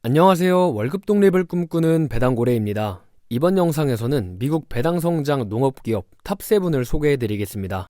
안녕하세요. 월급 독립을 꿈꾸는 배당고래입니다. 이번 영상에서는 미국 배당 성장 농업기업 탑7을 소개해드리겠습니다.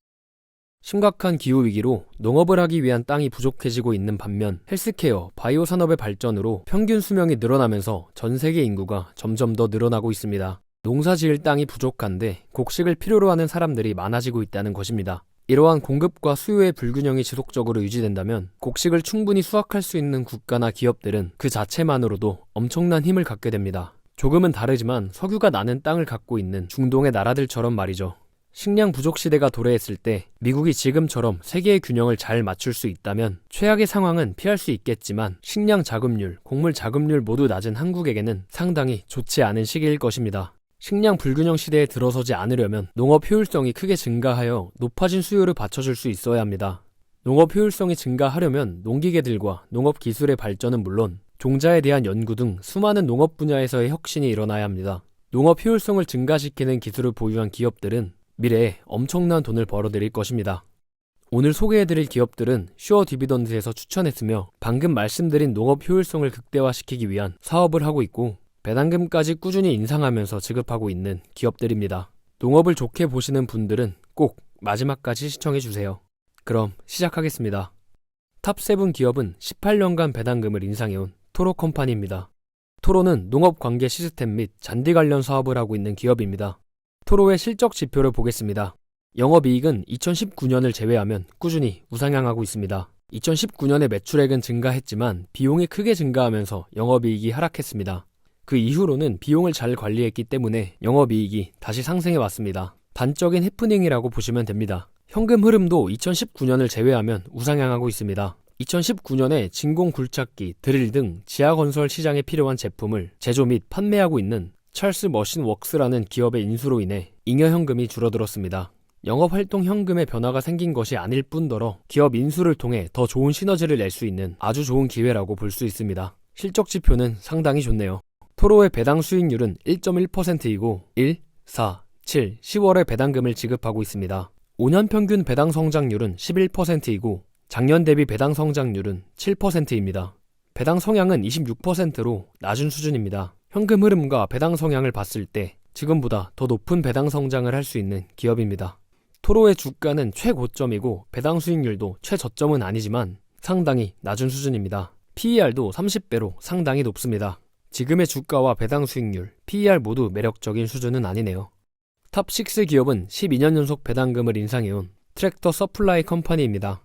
심각한 기후위기로 농업을 하기 위한 땅이 부족해지고 있는 반면 헬스케어, 바이오 산업의 발전으로 평균 수명이 늘어나면서 전 세계 인구가 점점 더 늘어나고 있습니다. 농사 지을 땅이 부족한데 곡식을 필요로 하는 사람들이 많아지고 있다는 것입니다. 이러한 공급과 수요의 불균형이 지속적으로 유지된다면 곡식을 충분히 수확할 수 있는 국가나 기업들은 그 자체만으로도 엄청난 힘을 갖게 됩니다. 조금은 다르지만 석유가 나는 땅을 갖고 있는 중동의 나라들처럼 말이죠. 식량 부족 시대가 도래했을 때 미국이 지금처럼 세계의 균형을 잘 맞출 수 있다면 최악의 상황은 피할 수 있겠지만 식량 자급률, 곡물 자급률 모두 낮은 한국에게는 상당히 좋지 않은 시기일 것입니다. 식량 불균형 시대에 들어서지 않으려면 농업 효율성이 크게 증가하여 높아진 수요를 받쳐줄 수 있어야 합니다. 농업 효율성이 증가하려면 농기계들과 농업 기술의 발전은 물론 종자에 대한 연구 등 수많은 농업 분야에서의 혁신이 일어나야 합니다. 농업 효율성을 증가시키는 기술을 보유한 기업들은 미래에 엄청난 돈을 벌어들일 것입니다. 오늘 소개해드릴 기업들은 슈어 디비던드에서 추천했으며 방금 말씀드린 농업 효율성을 극대화시키기 위한 사업을 하고 있고 배당금까지 꾸준히 인상하면서 지급하고 있는 기업들입니다. 농업을 좋게 보시는 분들은 꼭 마지막까지 시청해주세요. 그럼 시작하겠습니다. 탑7 기업은 18년간 배당금을 인상해온 토로 컴퍼니입니다. 토로는 농업 관계 시스템 및 잔디 관련 사업을 하고 있는 기업입니다. 토로의 실적 지표를 보겠습니다. 영업이익은 2019년을 제외하면 꾸준히 우상향하고 있습니다. 2019년에 매출액은 증가했지만 비용이 크게 증가하면서 영업이익이 하락했습니다. 그 이후로는 비용을 잘 관리했기 때문에 영업이익이 다시 상승해 왔습니다. 단적인 해프닝이라고 보시면 됩니다. 현금 흐름도 2019년을 제외하면 우상향하고 있습니다. 2019년에 진공 굴착기, 드릴 등 지하건설 시장에 필요한 제품을 제조 및 판매하고 있는 찰스 머신 웍스라는 기업의 인수로 인해 잉여 현금이 줄어들었습니다. 영업활동 현금의 변화가 생긴 것이 아닐 뿐더러 기업 인수를 통해 더 좋은 시너지를 낼 수 있는 아주 좋은 기회라고 볼 수 있습니다. 실적 지표는 상당히 좋네요. 토로의 배당 수익률은 1.1%이고 1, 4, 7, 10월에 배당금을 지급하고 있습니다. 5년 평균 배당 성장률은 11%이고 작년 대비 배당 성장률은 7%입니다. 배당 성향은 26%로 낮은 수준입니다. 현금 흐름과 배당 성향을 봤을 때 지금보다 더 높은 배당 성장을 할 수 있는 기업입니다. 토로의 주가는 최고점이고 배당 수익률도 최저점은 아니지만 상당히 낮은 수준입니다. PER도 30배로 상당히 높습니다. 지금의 주가와 배당 수익률, PER 모두 매력적인 수준은 아니네요. 탑6 기업은 12년 연속 배당금을 인상해온 트랙터 서플라이 컴퍼니입니다.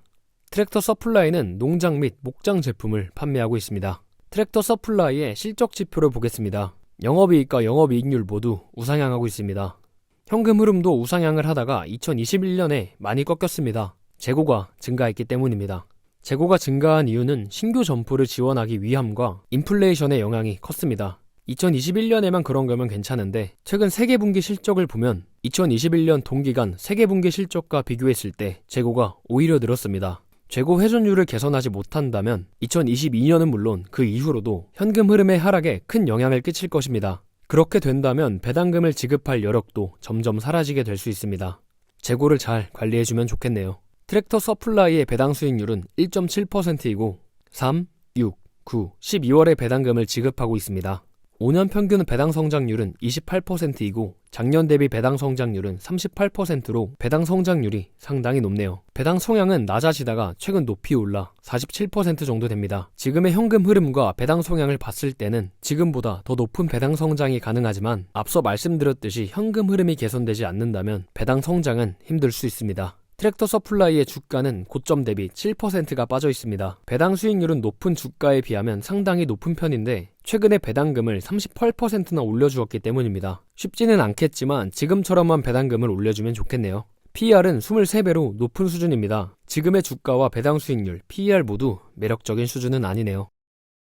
트랙터 서플라이는 농장 및 목장 제품을 판매하고 있습니다. 트랙터 서플라이의 실적 지표를 보겠습니다. 영업이익과 영업이익률 모두 우상향하고 있습니다. 현금 흐름도 우상향을 하다가 2021년에 많이 꺾였습니다. 재고가 증가했기 때문입니다. 재고가 증가한 이유는 신규 점포를 지원하기 위함과 인플레이션의 영향이 컸습니다. 2021년에만 그런 거면 괜찮은데 최근 세계분기 실적을 보면 2021년 동기간 세계분기 실적과 비교했을 때 재고가 오히려 늘었습니다. 재고 회전율을 개선하지 못한다면 2022년은 물론 그 이후로도 현금 흐름의 하락에 큰 영향을 끼칠 것입니다. 그렇게 된다면 배당금을 지급할 여력도 점점 사라지게 될 수 있습니다. 재고를 잘 관리해주면 좋겠네요. 트랙터 서플라이의 배당 수익률은 1.7%이고 3, 6, 9, 12월에 배당금을 지급하고 있습니다. 5년 평균 배당 성장률은 28%이고 작년 대비 배당 성장률은 38%로 배당 성장률이 상당히 높네요. 배당 성향은 낮아지다가 최근 높이 올라 47% 정도 됩니다. 지금의 현금 흐름과 배당 성향을 봤을 때는 지금보다 더 높은 배당 성장이 가능하지만 앞서 말씀드렸듯이 현금 흐름이 개선되지 않는다면 배당 성장은 힘들 수 있습니다. 트랙터 서플라이의 주가는 고점 대비 7%가 빠져 있습니다. 배당 수익률은 높은 주가에 비하면 상당히 높은 편인데 최근에 배당금을 38%나 올려주었기 때문입니다. 쉽지는 않겠지만 지금처럼만 배당금을 올려주면 좋겠네요. PER은 23배로 높은 수준입니다. 지금의 주가와 배당 수익률, PER 모두 매력적인 수준은 아니네요.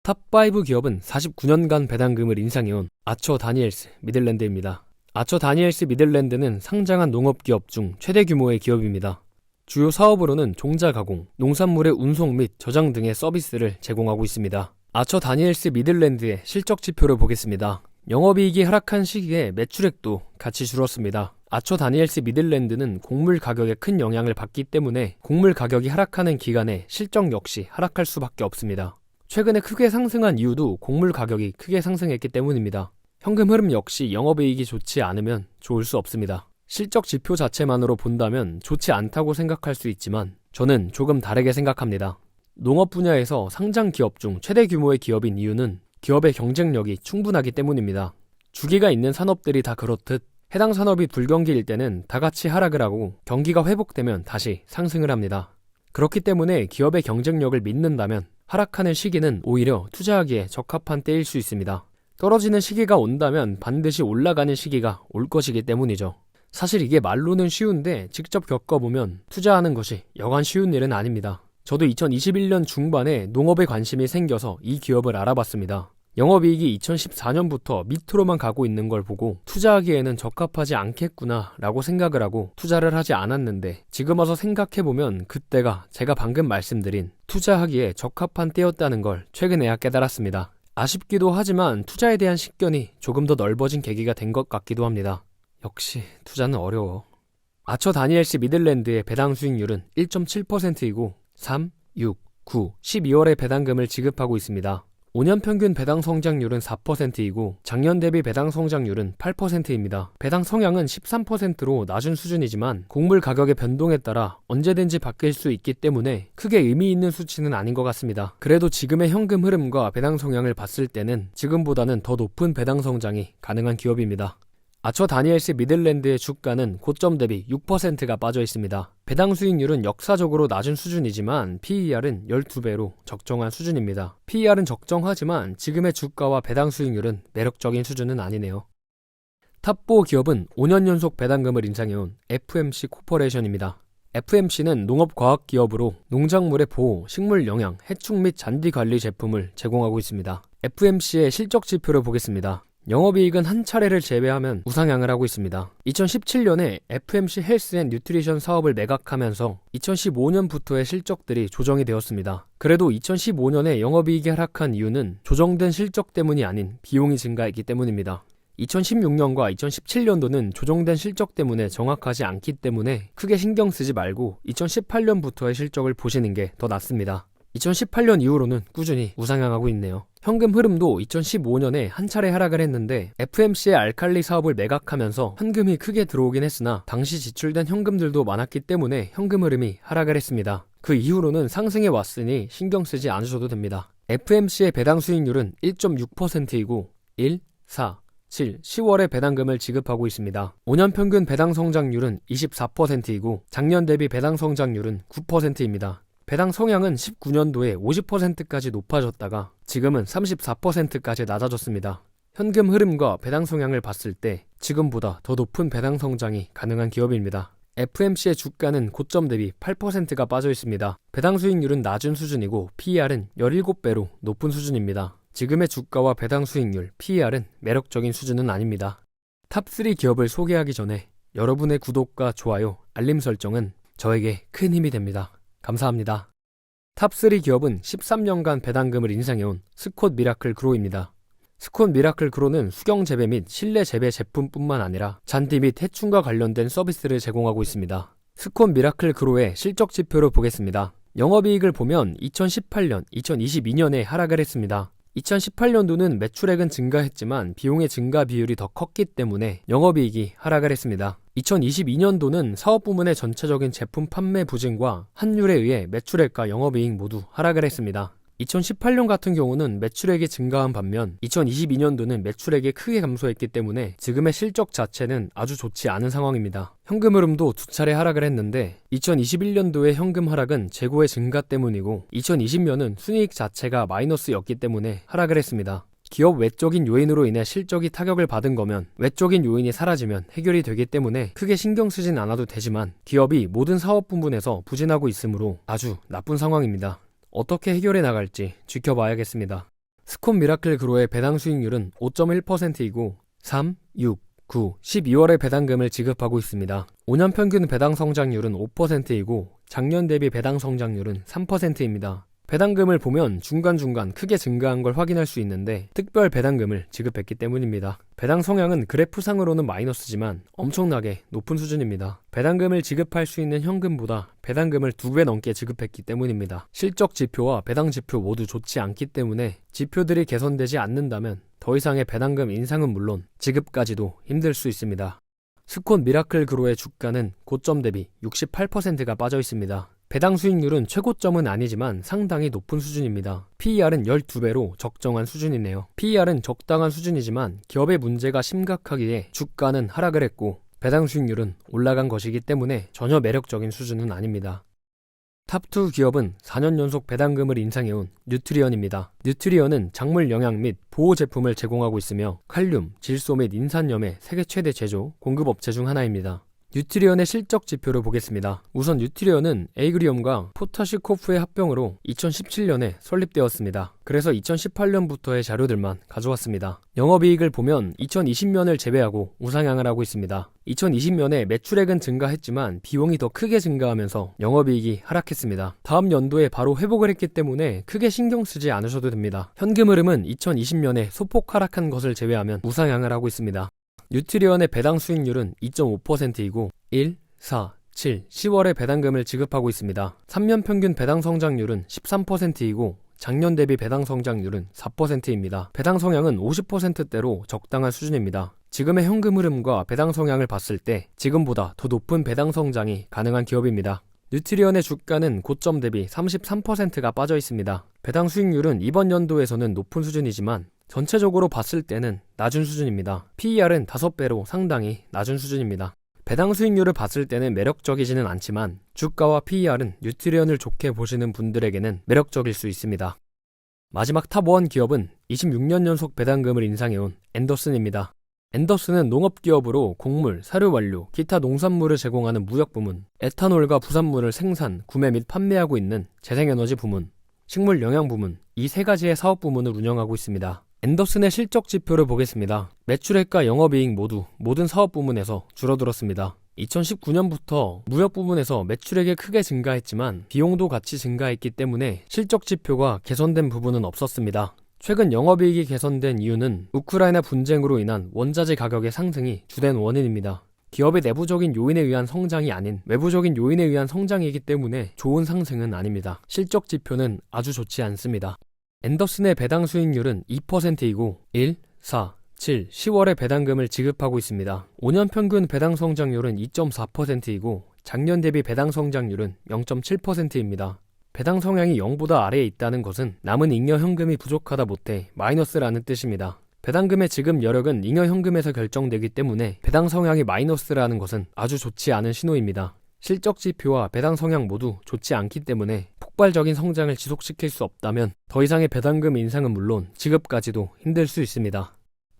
탑5 기업은 49년간 배당금을 인상해온 아처 다니엘스 미들랜드입니다. 아처 다니엘스 미들랜드는 상장한 농업기업 중 최대 규모의 기업입니다. 주요 사업으로는 종자 가공, 농산물의 운송 및 저장 등의 서비스를 제공하고 있습니다. 아처 다니엘스 미들랜드의 실적 지표를 보겠습니다. 영업이익이 하락한 시기에 매출액도 같이 줄었습니다. 아처 다니엘스 미들랜드는 곡물 가격에 큰 영향을 받기 때문에 곡물 가격이 하락하는 기간에 실적 역시 하락할 수밖에 없습니다. 최근에 크게 상승한 이유도 곡물 가격이 크게 상승했기 때문입니다. 현금 흐름 역시 영업이익이 좋지 않으면 좋을 수 없습니다. 실적 지표 자체만으로 본다면 좋지 않다고 생각할 수 있지만 저는 조금 다르게 생각합니다. 농업 분야에서 상장 기업 중 최대 규모의 기업인 이유는 기업의 경쟁력이 충분하기 때문입니다. 주기가 있는 산업들이 다 그렇듯 해당 산업이 불경기일 때는 다 같이 하락을 하고 경기가 회복되면 다시 상승을 합니다. 그렇기 때문에 기업의 경쟁력을 믿는다면 하락하는 시기는 오히려 투자하기에 적합한 때일 수 있습니다. 떨어지는 시기가 온다면 반드시 올라가는 시기가 올 것이기 때문이죠. 사실 이게 말로는 쉬운데 직접 겪어보면 투자하는 것이 여간 쉬운 일은 아닙니다. 저도 2021년 중반에 농업에 관심이 생겨서 이 기업을 알아봤습니다. 영업이익이 2014년부터 밑으로만 가고 있는 걸 보고 투자하기에는 적합하지 않겠구나 라고 생각을 하고 투자를 하지 않았는데 지금 와서 생각해보면 그때가 제가 방금 말씀드린 투자하기에 적합한 때였다는 걸 최근에야 깨달았습니다. 아쉽기도 하지만 투자에 대한 식견이 조금 더 넓어진 계기가 된 것 같기도 합니다. 역시 투자는 어려워. 아처 다니엘스 미들랜드의 배당 수익률은 1.7%이고 3, 6, 9, 12월에 배당금을 지급하고 있습니다. 5년 평균 배당 성장률은 4%이고 작년 대비 배당 성장률은 8%입니다. 배당 성향은 13%로 낮은 수준이지만 곡물 가격의 변동에 따라 언제든지 바뀔 수 있기 때문에 크게 의미 있는 수치는 아닌 것 같습니다. 그래도 지금의 현금 흐름과 배당 성향을 봤을 때는 지금보다는 더 높은 배당 성장이 가능한 기업입니다. 아처 다니엘스 미들랜드의 주가는 고점 대비 6%가 빠져 있습니다. 배당 수익률은 역사적으로 낮은 수준이지만 PER은 12배로 적정한 수준입니다. PER은 적정하지만 지금의 주가와 배당 수익률은 매력적인 수준은 아니네요. 탑4 기업은 5년 연속 배당금을 인상해온 FMC 코퍼레이션입니다. FMC는 농업과학기업으로 농작물의 보호, 식물 영양, 해충 및 잔디 관리 제품을 제공하고 있습니다. FMC의 실적 지표를 보겠습니다. 영업이익은 한 차례를 제외하면 우상향을 하고 있습니다. 2017년에 FMC 헬스 앤 뉴트리션 사업을 매각하면서 2015년부터의 실적들이 조정이 되었습니다. 그래도 2015년에 영업이익이 하락한 이유는 조정된 실적 때문이 아닌 비용이 증가했기 때문입니다. 2016년과 2017년도는 조정된 실적 때문에 정확하지 않기 때문에 크게 신경 쓰지 말고 2018년부터의 실적을 보시는 게 더 낫습니다. 2018년 이후로는 꾸준히 우상향하고 있네요. 현금 흐름도 2015년에 한 차례 하락을 했는데 FMC의 알칼리 사업을 매각하면서 현금이 크게 들어오긴 했으나 당시 지출된 현금들도 많았기 때문에 현금 흐름이 하락을 했습니다. 그 이후로는 상승해 왔으니 신경 쓰지 않으셔도 됩니다. FMC의 배당 수익률은 1.6%이고 1, 4, 7, 10월에 배당금을 지급하고 있습니다. 5년 평균 배당 성장률은 24%이고 작년 대비 배당 성장률은 9%입니다. 배당 성향은 19년도에 50%까지 높아졌다가 지금은 34%까지 낮아졌습니다. 현금 흐름과 배당 성향을 봤을 때 지금보다 더 높은 배당 성장이 가능한 기업입니다. FMC의 주가는 고점 대비 8%가 빠져 있습니다. 배당 수익률은 낮은 수준이고 PER은 17배로 높은 수준입니다. 지금의 주가와 배당 수익률, PER은 매력적인 수준은 아닙니다. 탑3 기업을 소개하기 전에 여러분의 구독과 좋아요, 알림 설정은 저에게 큰 힘이 됩니다. 감사합니다. 탑3 기업은 13년간 배당금을 인상해온 스콧 미라클 그로입니다. 스콧 미라클 그로는 수경 재배 및 실내 재배 제품뿐만 아니라 잔디 및 해충과 관련된 서비스를 제공하고 있습니다. 스콧 미라클 그로의 실적 지표를 보겠습니다. 영업이익을 보면 2018년, 2022년에 하락을 했습니다. 2018년도는 매출액은 증가했지만 비용의 증가 비율이 더 컸기 때문에 영업이익이 하락을 했습니다. 2022년도는 사업 부문의 전체적인 제품 판매 부진과 환율에 의해 매출액과 영업이익 모두 하락을 했습니다. 2018년 같은 경우는 매출액이 증가한 반면 2022년도는 매출액이 크게 감소했기 때문에 지금의 실적 자체는 아주 좋지 않은 상황입니다. 현금 흐름도 두 차례 하락을 했는데 2021년도의 현금 하락은 재고의 증가 때문이고 2020년은 순이익 자체가 마이너스였기 때문에 하락을 했습니다. 기업 외적인 요인으로 인해 실적이 타격을 받은 거면 외적인 요인이 사라지면 해결이 되기 때문에 크게 신경 쓰진 않아도 되지만 기업이 모든 사업 부문에서 부진하고 있으므로 아주 나쁜 상황입니다. 어떻게 해결해 나갈지 지켜봐야겠습니다. 스콧 미라클 그로의 배당 수익률은 5.1%이고 3, 6, 9, 12월에 배당금을 지급하고 있습니다. 5년 평균 배당 성장률은 5%이고 작년 대비 배당 성장률은 3%입니다. 배당금을 보면 중간중간 크게 증가한 걸 확인할 수 있는데 특별 배당금을 지급했기 때문입니다. 배당 성향은 그래프상으로는 마이너스지만 엄청나게 높은 수준입니다. 배당금을 지급할 수 있는 현금보다 배당금을 2배 넘게 지급했기 때문입니다. 실적 지표와 배당 지표 모두 좋지 않기 때문에 지표들이 개선되지 않는다면 더 이상의 배당금 인상은 물론 지급까지도 힘들 수 있습니다. 스콘 미라클 그로의 주가는 고점 대비 68%가 빠져 있습니다. 배당 수익률은 최고점은 아니지만 상당히 높은 수준입니다. PER은 12배로 적정한 수준이네요. PER은 적당한 수준이지만 기업의 문제가 심각하기에 주가는 하락을 했고 배당 수익률은 올라간 것이기 때문에 전혀 매력적인 수준은 아닙니다. 탑2 기업은 4년 연속 배당금을 인상해온 뉴트리언입니다. 뉴트리언은 작물 영양 및 보호 제품을 제공하고 있으며 칼륨, 질소 및 인산염의 세계 최대 제조, 공급업체 중 하나입니다. 뉴트리언의 실적 지표를 보겠습니다. 우선 뉴트리언은 에이그리엄과 포타시코프의 합병으로 2017년에 설립되었습니다. 그래서 2018년부터의 자료들만 가져왔습니다. 영업이익을 보면 2020년을 제외하고 우상향을 하고 있습니다. 2020년에 매출액은 증가했지만 비용이 더 크게 증가하면서 영업이익이 하락했습니다. 다음 연도에 바로 회복을 했기 때문에 크게 신경 쓰지 않으셔도 됩니다. 현금 흐름은 2020년에 소폭 하락한 것을 제외하면 우상향을 하고 있습니다. 뉴트리언의 배당 수익률은 2.5%이고 1, 4, 7, 10월에 배당금을 지급하고 있습니다. 3년 평균 배당 성장률은 13%이고 작년 대비 배당 성장률은 4%입니다. 배당 성향은 50%대로 적당한 수준입니다. 지금의 현금 흐름과 배당 성향을 봤을 때 지금보다 더 높은 배당 성장이 가능한 기업입니다. 뉴트리언의 주가는 고점 대비 33%가 빠져 있습니다. 배당 수익률은 이번 연도에서는 높은 수준이지만 전체적으로 봤을 때는 낮은 수준입니다. PER은 5배로 상당히 낮은 수준입니다. 배당 수익률을 봤을 때는 매력적이지는 않지만 주가와 PER은 뉴트리언을 좋게 보시는 분들에게는 매력적일 수 있습니다. 마지막 탑1 기업은 26년 연속 배당금을 인상해온 앤더슨입니다. 앤더슨은 농업기업으로 곡물, 사료완료, 기타 농산물을 제공하는 무역부문, 에탄올과 부산물을 생산, 구매 및 판매하고 있는 재생에너지 부문, 식물 영양 부문, 이 세 가지의 사업 부문을 운영하고 있습니다. 앤더슨의 실적 지표를 보겠습니다. 매출액과 영업이익 모두 모든 사업 부문에서 줄어들었습니다. 2019년부터 무역 부문에서 매출액이 크게 증가했지만 비용도 같이 증가했기 때문에 실적 지표가 개선된 부분은 없었습니다. 최근 영업이익이 개선된 이유는 우크라이나 분쟁으로 인한 원자재 가격의 상승이 주된 원인입니다. 기업의 내부적인 요인에 의한 성장이 아닌 외부적인 요인에 의한 성장이기 때문에 좋은 상승은 아닙니다. 실적 지표는 아주 좋지 않습니다. 앤더슨의 배당 수익률은 2%이고 1, 4, 7, 10월에 배당금을 지급하고 있습니다. 5년 평균 배당 성장률은 2.4%이고 작년 대비 배당 성장률은 0.7%입니다. 배당 성향이 0보다 아래에 있다는 것은 남은 잉여 현금이 부족하다 못해 마이너스라는 뜻입니다. 배당금의 지급 여력은 잉여 현금에서 결정되기 때문에 배당 성향이 마이너스라는 것은 아주 좋지 않은 신호입니다. 실적 지표와 배당 성향 모두 좋지 않기 때문에 폭발적인 성장을 지속시킬 수 없다면 더 이상의 배당금 인상은 물론 지급까지도 힘들 수 있습니다.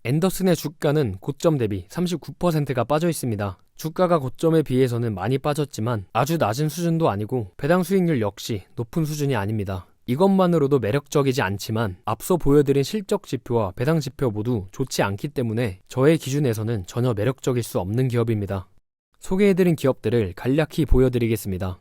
앤더슨의 주가는 고점 대비 39%가 빠져 있습니다. 주가가 고점에 비해서는 많이 빠졌지만 아주 낮은 수준도 아니고 배당 수익률 역시 높은 수준이 아닙니다. 이것만으로도 매력적이지 않지만 앞서 보여드린 실적 지표와 배당 지표 모두 좋지 않기 때문에 저의 기준에서는 전혀 매력적일 수 없는 기업입니다. 소개해드린 기업들을 간략히 보여드리겠습니다.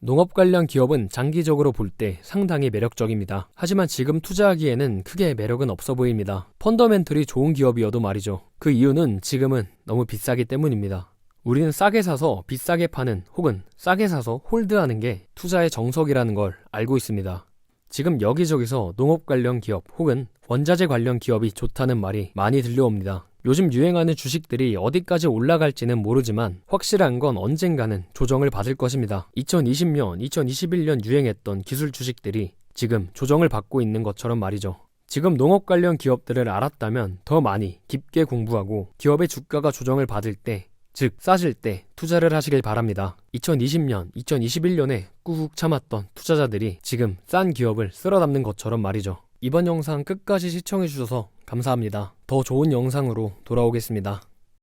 농업 관련 기업은 장기적으로 볼 때 상당히 매력적입니다. 하지만 지금 투자하기에는 크게 매력은 없어 보입니다. 펀더멘털이 좋은 기업이어도 말이죠. 그 이유는 지금은 너무 비싸기 때문입니다. 우리는 싸게 사서 비싸게 파는 혹은 싸게 사서 홀드하는 게 투자의 정석이라는 걸 알고 있습니다. 지금 여기저기서 농업 관련 기업 혹은 원자재 관련 기업이 좋다는 말이 많이 들려옵니다. 요즘 유행하는 주식들이 어디까지 올라갈지는 모르지만 확실한 건 언젠가는 조정을 받을 것입니다. 2020년, 2021년 유행했던 기술 주식들이 지금 조정을 받고 있는 것처럼 말이죠. 지금 농업 관련 기업들을 알았다면 더 많이 깊게 공부하고 기업의 주가가 조정을 받을 때, 즉 싸질 때 투자를 하시길 바랍니다. 2020년, 2021년에 꾹꾹 참았던 투자자들이 지금 싼 기업을 쓸어담는 것처럼 말이죠. 이번 영상 끝까지 시청해주셔서 감사합니다. 더 좋은 영상으로 돌아오겠습니다.